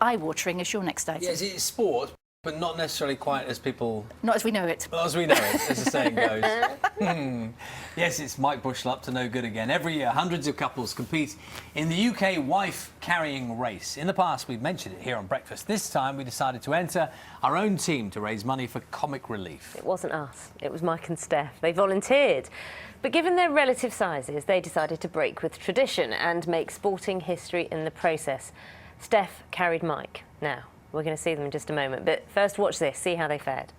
Eye-watering as your next item. Yes, it's sport, but not necessarily quite as people... Not as we know it. Not as we know it, as the saying goes. Yes, it's Mike Bushell up to no good again. Every year, hundreds of couples compete in the UK wife-carrying race. In the past, we've mentioned it here on Breakfast. This time, we decided to enter our own team to raise money for comic relief. It wasn't us. It was Mike and Steph. They volunteered. But given their relative sizes, they decided to break with tradition and make sporting history in the process. Steph carried Mike. Now, we're going to see them in just a moment. But first, watch this. See how they fared.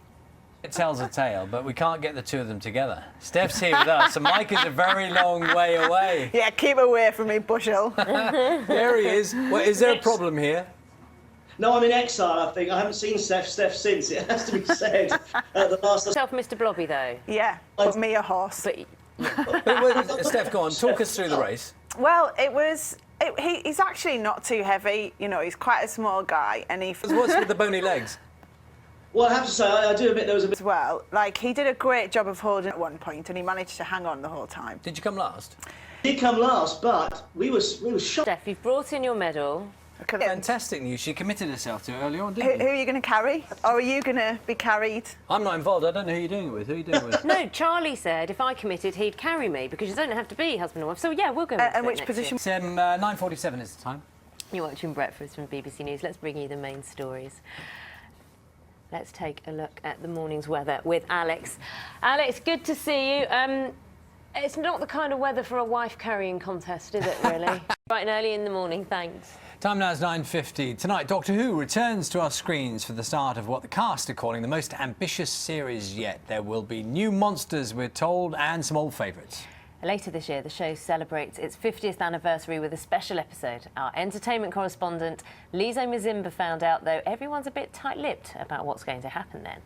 It tells a tale, but we can't get the two of them together. Steph's here with us, and Mike is a very long way away. Yeah, keep away from me, Bushell. There he is. Well, is there a problem here? No, I'm in exile, I think. I haven't seen Steph since, it has to be said. The last... Yourself, Mr. Blobby, though. Yeah, but me a horse. But, Steph, go on, talk us through the race. Well, he's actually not too heavy. You know, he's quite a small guy, and What's with the bony legs? Well, I have to say, I do admit there was a bit... as well. Like, he did a great job of holding at one point, and he managed to hang on the whole time. Did you come last? He did come last, but we were shocked. Steph, you've brought in your medal. Fantastic news. She committed herself to it early on, didn't Who are you going to carry? Or are you going to be carried? I'm not involved. I don't know who you're doing it with. Who are you doing it with? No, Charlie said if I committed, he'd carry me, because you don't have to be husband and wife. So, yeah, we'll go with And which position? It's 9:47 is the time. You're watching Breakfast from BBC News. Let's bring you the main stories. Let's take a look at the morning's weather with Alex. Alex, good to see you. It's not the kind of weather for a wife-carrying contest, is it, really? Bright and early in the morning, thanks. Time now is 9:50. Tonight, Doctor Who returns to our screens for the start of what the cast are calling the most ambitious series yet. There will be new monsters, we're told, and some old favourites. Later this year, the show celebrates its 50th anniversary with a special episode. Our entertainment correspondent, Lizo Mzimba, found out, though, everyone's a bit tight-lipped about what's going to happen then.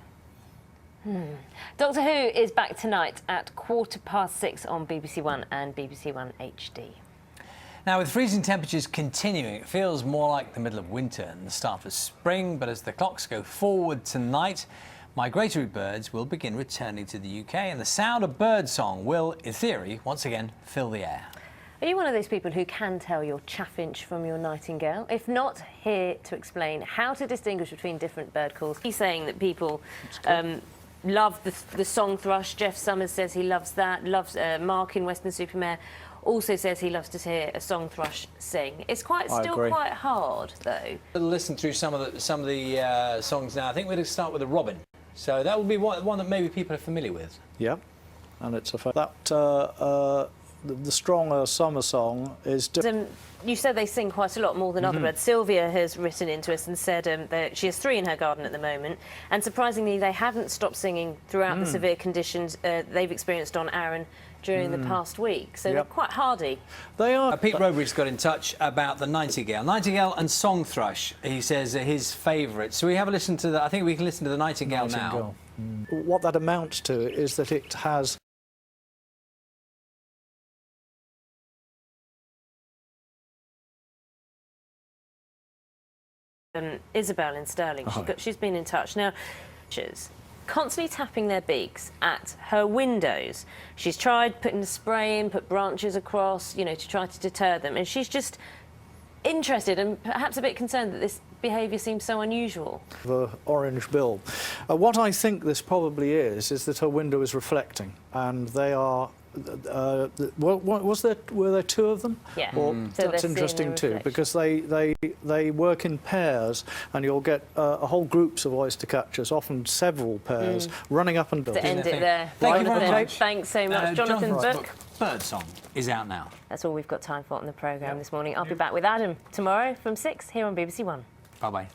Doctor Who is back tonight at 6:15 on BBC One and BBC One HD. Now, with freezing temperatures continuing, it feels more like the middle of winter and the start of spring, but as the clocks go forward tonight, migratory birds will begin returning to the UK, and the sound of birdsong will, in theory, once again fill the air. Are you one of those people who can tell your chaffinch from your nightingale? If not, here to explain how to distinguish between different bird calls. He's saying that people love the song thrush. Jeff Summers says he loves that. Loves Mark in Weston-super-Mare also says he loves to hear a song thrush sing. It's still quite hard, though. We'll listen through some of the songs now. I think we're going to start with a robin. So that will be one that maybe people are familiar with. Yeah, and it's the stronger summer song is different. You said they sing quite a lot more than other birds. Sylvia has written into us and said that she has 3 in her garden at the moment, and surprisingly they haven't stopped singing throughout the severe conditions they've experienced on Arran during the past week, so they're quite hardy. They are. Pete Robury's got in touch about the nightingale. Nightingale and song thrush, he says, are his favourites. So we have a listen to that. I think we can listen to the nightingale now. What that amounts to is that it has Isabel in Stirling, she's been in touch. Now, she's constantly tapping their beaks at her windows. She's tried putting the spray in, put branches across, you know, to try to deter them, and she's just interested and perhaps a bit concerned that this behaviour seems so unusual. The orange bill. What I think this probably is that her window is reflecting, and they are. Were there 2 of them? Yeah. Well, So that's interesting too, because they work in pairs, and you'll get whole groups of oyster catchers, often several pairs, running up and down. To end it there. Thank you very much. Thanks so much. Jonathan's book, Birdsong, is out now. That's all we've got time for on the programme this morning. I'll be back with Adam tomorrow from 6 here on BBC One. Bye-bye.